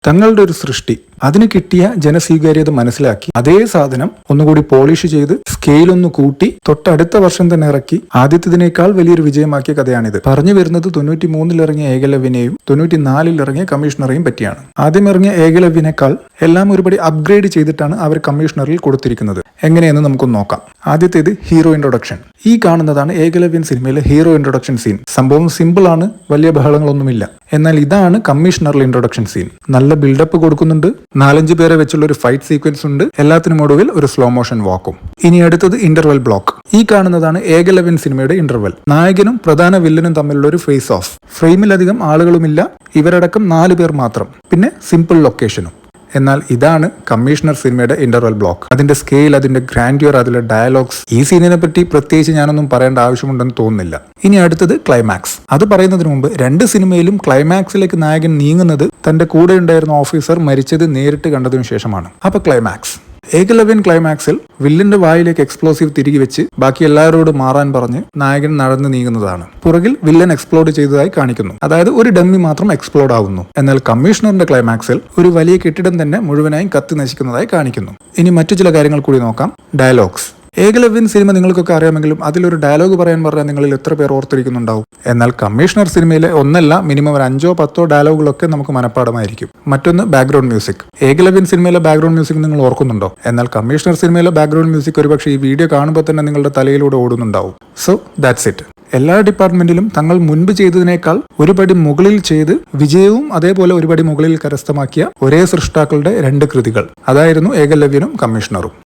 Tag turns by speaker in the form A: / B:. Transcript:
A: തങ്ങളുടെ ഒരു സൃഷ്ടി അതിന് കിട്ടിയ ജനസ്വീകാര്യത മനസ്സിലാക്കി അതേ സാധനം ഒന്നുകൂടി പോളിഷ് ചെയ്ത് സ്കെയിലൊന്ന് കൂട്ടി തൊട്ടടുത്ത വർഷം തന്നെ ഇറക്കി ആദ്യത്തേതിനേക്കാൾ വലിയൊരു വിജയമാക്കിയ കഥയാണിത്. പറഞ്ഞു വരുന്നത് 93-ൽ ഇറങ്ങിയ ഏകലവ്യനെയും 94-ൽ ഇറങ്ങിയ കമ്മീഷണറെയും പറ്റിയാണ്. ആദ്യം ഇറങ്ങിയ ഏകലവ്യനേക്കാൾ എല്ലാം ഒരുപടി അപ്ഗ്രേഡ് ചെയ്തിട്ടാണ് അവർ കമ്മീഷണറിൽ കൊടുത്തിരിക്കുന്നത്. എങ്ങനെയെന്ന് നമുക്കൊന്ന് നോക്കാം. ആദ്യത്തേത് ഹീറോ ഇൻട്രൊഡക്ഷൻ. ഈ കാണുന്നതാണ് ഏകലവ്യൻ സിനിമയിലെ ഹീറോ ഇൻട്രൊഡക്ഷൻ സീൻ. സംഭവം സിമ്പിൾ ആണ്, വലിയ ബഹളങ്ങളൊന്നുമില്ല. എന്നാൽ ഇതാണ് കമ്മീഷണറിൽ ഇൻട്രൊഡക്ഷൻ സീൻ. നല്ല ബിൽഡപ്പ് കൊടുക്കുന്നുണ്ട്, 4-5 പേരെ വെച്ചുള്ള ഒരു ഫൈറ്റ് സീക്വൻസ് ഉണ്ട്, എല്ലാത്തിനും ഒടുവിൽ ഒരു സ്ലോ മോഷൻ വാക്കും. ഇനി അടുത്തത് ഇന്റർവെൽ ബ്ലോക്ക്. ഈ കാണുന്നതാണ് ഏകലവ്യൻ സിനിമയുടെ ഇന്റർവെൽ. നായകനും പ്രധാന വില്ലനും തമ്മിലുള്ള ഒരു ഫേസ് ഓഫ്. ഫ്രെയിമിലധികം ആളുകളുമില്ല, ഇവരടക്കം 4 പേർ മാത്രം, പിന്നെ സിമ്പിൾ ലൊക്കേഷനും. എന്നാൽ ഇതാണ് കമ്മീഷണർ സിനിമയുടെ ഇന്റർവെൽ ബ്ലോക്ക്. അതിന്റെ സ്കെയിൽ, അതിന്റെ ഗ്രാൻഡ്യൂർ, അതിലെ ഡയലോഗ്സ്. ഈ സീനിനെ പറ്റി പ്രത്യേകിച്ച് ഞാനൊന്നും പറയേണ്ട ആവശ്യമുണ്ടെന്ന് തോന്നുന്നില്ല. ഇനി അടുത്തത് ക്ലൈമാക്സ്. അത് പറയുന്നതിന് മുമ്പ് 2 സിനിമയിലും ക്ലൈമാക്സിലേക്ക് നായകൻ നീങ്ങുന്നത് തന്റെ കൂടെ ഉണ്ടായിരുന്ന ഓഫീസർ മരിച്ചത് നേരിട്ട് കണ്ടതിനു ശേഷമാണ്. അപ്പൊ ക്ലൈമാക്സ്. ഏകലവ്യൻ ക്ലൈമാക്സിൽ വില്ലിന്റെ വായിലേക്ക് എക്സ്പ്ലോസീവ് തിരികെ വെച്ച് ബാക്കി എല്ലാവരോടും മാറാൻ പറഞ്ഞ് നായകൻ നടന്നു നീങ്ങുന്നതാണ്. പുറകിൽ വില്ലൻ എക്സ്പ്ലോഡ് ചെയ്തതായി കാണിക്കുന്നു. അതായത് ഒരു ഡമ്മി മാത്രം എക്സ്പ്ലോഡ് ആവുന്നു. എന്നാൽ കമ്മീഷണറിന്റെ ക്ലൈമാക്സിൽ ഒരു വലിയ കെട്ടിടം തന്നെ മുഴുവനായും കത്തി നശിക്കുന്നതായി കാണിക്കുന്നു. ഇനി മറ്റു ചില കാര്യങ്ങൾ കൂടി നോക്കാം. ഡയലോഗ്സ്. ഏകലവ്യൻ സിനിമ നിങ്ങൾക്കൊക്കെ അറിയാമെങ്കിലും അതിലൊരു ഡയലോഗ് പറയാൻ പറഞ്ഞാൽ നിങ്ങളിൽ എത്ര പേർ ഓർത്തിരിക്കുന്നുണ്ടാവും? എന്നാൽ കമ്മീഷണർ സിനിമയിലെ ഒന്നല്ല, മിനിമം ഒരു 5-10 ഡയലോഗുകളൊക്കെ നമുക്ക് മനഃപ്പാടമായിരിക്കും. മറ്റൊന്ന് ബാക്ക്ഗ്രൗണ്ട് മ്യൂസിക്. ഏകലവ്യൻ സിനിമയിലെ ബാക്ക്ഗ്രൗണ്ട് മ്യൂസിക് നിങ്ങൾ ഓർക്കുന്നുണ്ടോ? എന്നാൽ കമ്മീഷണർ സിനിമയിലെ ബാക്ക്ഗ്രൗണ്ട് മ്യൂസിക് ഒരുപക്ഷെ ഈ വീഡിയോ കാണുമ്പോൾ തന്നെ നിങ്ങളുടെ തലയിലൂടെ ഓടുന്നുണ്ടാവും. So that's it. എല്ലാ ഡിപ്പാർട്ട്മെന്റിലും തങ്ങൾ മുൻപ് ചെയ്തതിനേക്കാൾ ഒരുപടി മുകളിൽ ചെയ്ത് വിജയവും അതേപോലെ ഒരുപടി മുകളിൽ കരസ്ഥമാക്കിയ ഒരേ സൃഷ്ടാക്കളുടെ 2 കൃതികൾ. അതായിരുന്നു ഏകലവ്യനും കമ്മീഷണറും.